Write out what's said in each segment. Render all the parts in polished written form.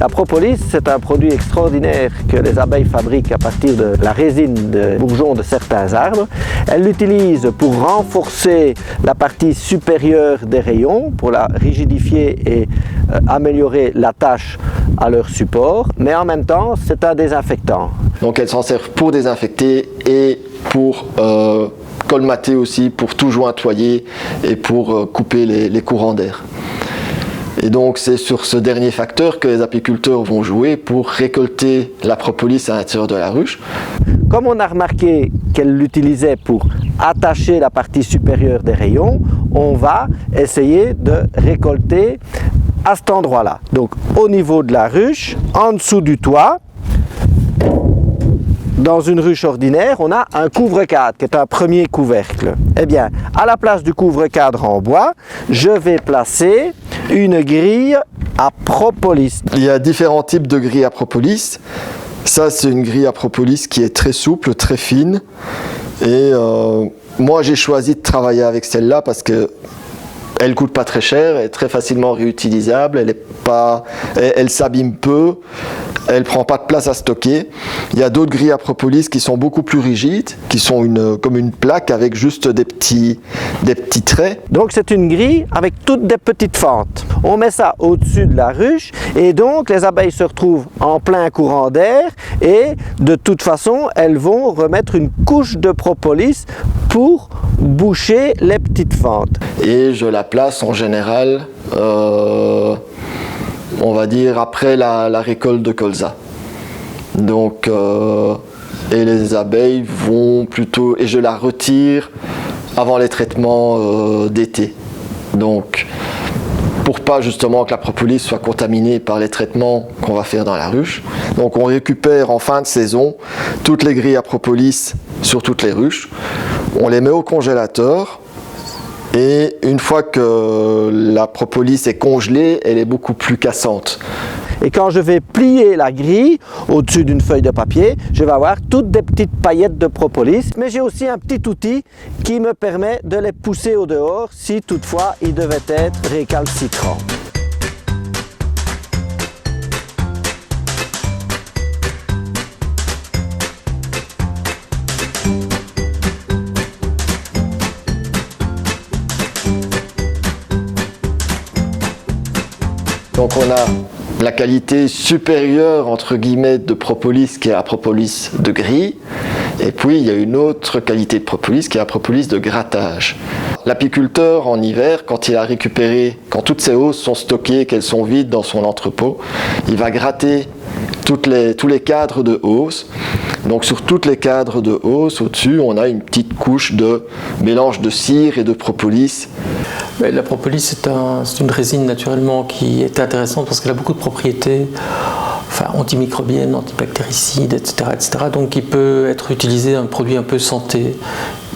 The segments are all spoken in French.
La propolis, c'est un produit extraordinaire que les abeilles fabriquent à partir de la résine de bourgeons de certains arbres. Elles l'utilisent pour renforcer la partie supérieure des rayons, pour la rigidifier et améliorer l'attache à leur support, mais en même temps, c'est un désinfectant. Donc elles s'en servent pour désinfecter et pour colmater aussi, pour tout jointoyer et pour couper les courants d'air. Et donc c'est sur ce dernier facteur que les apiculteurs vont jouer pour récolter la propolis à l'intérieur de la ruche. Comme on a remarqué qu'elle l'utilisait pour attacher la partie supérieure des rayons, on va essayer de récolter à cet endroit-là. Donc au niveau de la ruche, en dessous du toit, dans une ruche ordinaire, on a un couvre-cadre qui est un premier couvercle. Eh bien, à la place du couvre-cadre en bois, je vais placer une grille à propolis. Il y a différents types de grilles à propolis. Ça, c'est une grille à propolis qui est très souple, très fine. Et moi, j'ai choisi de travailler avec celle-là parce que elle coûte pas très cher, elle est très facilement réutilisable, elle s'abîme peu, elle prend pas de place à stocker. Il y a d'autres grilles à propolis qui sont beaucoup plus rigides, qui sont comme une plaque avec juste des petits traits. Donc c'est une grille avec toutes des petites fentes. On met ça au-dessus de la ruche et donc les abeilles se retrouvent en plein courant d'air et de toute façon elles vont remettre une couche de propolis pour boucher les petites fentes. Et je la place en général, on va dire après la récolte de colza. Donc, et les abeilles vont plutôt, et je la retire avant les traitements d'été. Donc, pour pas justement que la propolis soit contaminée par les traitements qu'on va faire dans la ruche. Donc on récupère en fin de saison toutes les grilles à propolis sur toutes les ruches. On les met au congélateur et une fois que la propolis est congelée, elle est beaucoup plus cassante. Et quand je vais plier la grille au-dessus d'une feuille de papier, je vais avoir toutes des petites paillettes de propolis, mais j'ai aussi un petit outil qui me permet de les pousser au dehors si toutefois ils devaient être récalcitrants. Donc on a la qualité supérieure entre guillemets de propolis qui est la propolis de grille, et puis il y a une autre qualité de propolis qui est la propolis de grattage. L'apiculteur en hiver, quand il a récupéré, quand toutes ses hausses sont stockées, qu'elles sont vides dans son entrepôt, il va gratter tous les cadres de hausse. Donc sur tous les cadres de hausse, au-dessus, on a une petite couche de mélange de cire et de propolis. La propolis, c'est une résine naturellement qui est intéressante parce qu'elle a beaucoup de propriétés antimicrobiennes, antibactéricides, etc., etc. Donc qui peut être utilisé un produit un peu santé.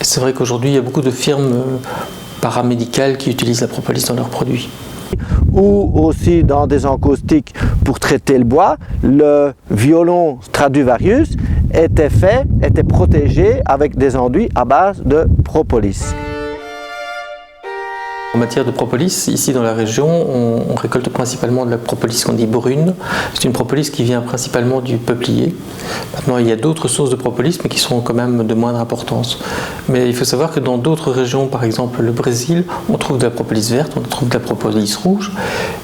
Et c'est vrai qu'aujourd'hui, il y a beaucoup de firmes paramédicales qui utilisent la propolis dans leurs produits. Ou aussi dans des encaustiques pour traiter le bois, le violon Stradivarius était protégé avec des enduits à base de propolis. En matière de propolis, ici dans la région, on récolte principalement de la propolis qu'on dit brune. C'est une propolis qui vient principalement du peuplier. Maintenant, il y a d'autres sources de propolis, mais qui sont quand même de moindre importance. Mais il faut savoir que dans d'autres régions, par exemple le Brésil, on trouve de la propolis verte, on trouve de la propolis rouge.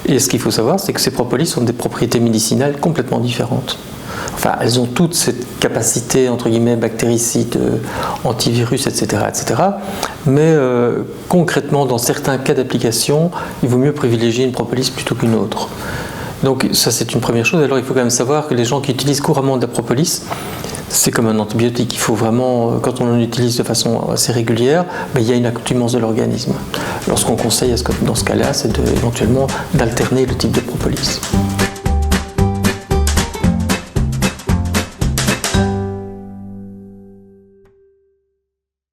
Et ce qu'il faut savoir, c'est que ces propolis ont des propriétés médicinales complètement différentes. Enfin, elles ont toutes cette capacité, entre guillemets, bactéricide, antivirus, etc., etc. Mais concrètement, dans certains cas d'application, il vaut mieux privilégier une propolis plutôt qu'une autre. Donc ça, c'est une première chose. Alors, il faut quand même savoir que les gens qui utilisent couramment de la propolis, c'est comme un antibiotique. Il faut vraiment, quand on en utilise de façon assez régulière, il y a une accoutumance de l'organisme. Alors, ce qu'on conseille dans ce cas-là, c'est éventuellement d'alterner le type de propolis.